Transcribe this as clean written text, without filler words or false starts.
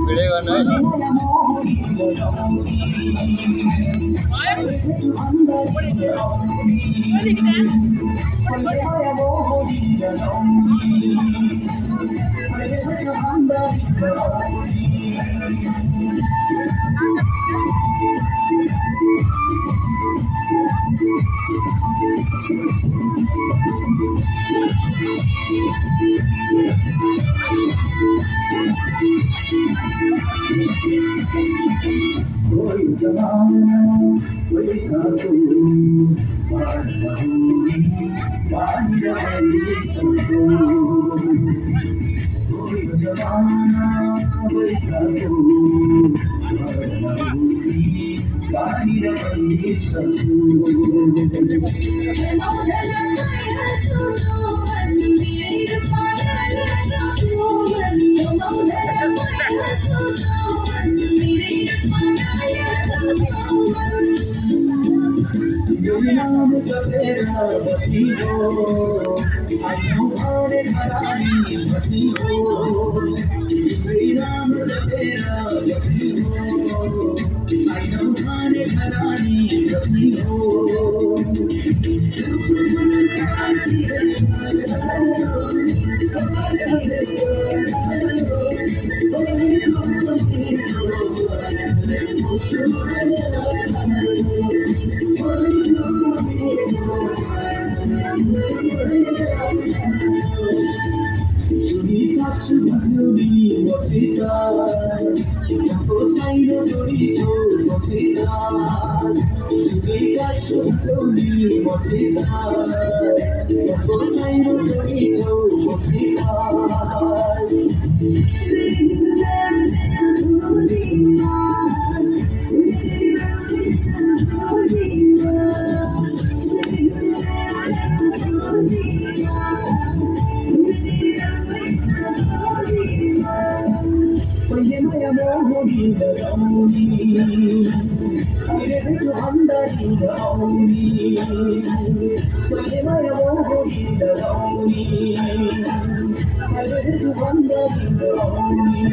Video নয় कोई जमाना वैसा तो बाहर सबको कोई जमाना वैसा तो बाहर नाम चलेगा बसी हो आयु भरे घरानी बसी हो नाम चलेगा बसी हो आयु भरे घरानी बसी हो Sudah wasita, aku sayang duri jo wasita. Sudah wasita, aku sayang duri jo wasita. Payamaya mohoni darauni, ayere tu andari darauni. Payamaya mohoni darauni, ayere tu andari darauni.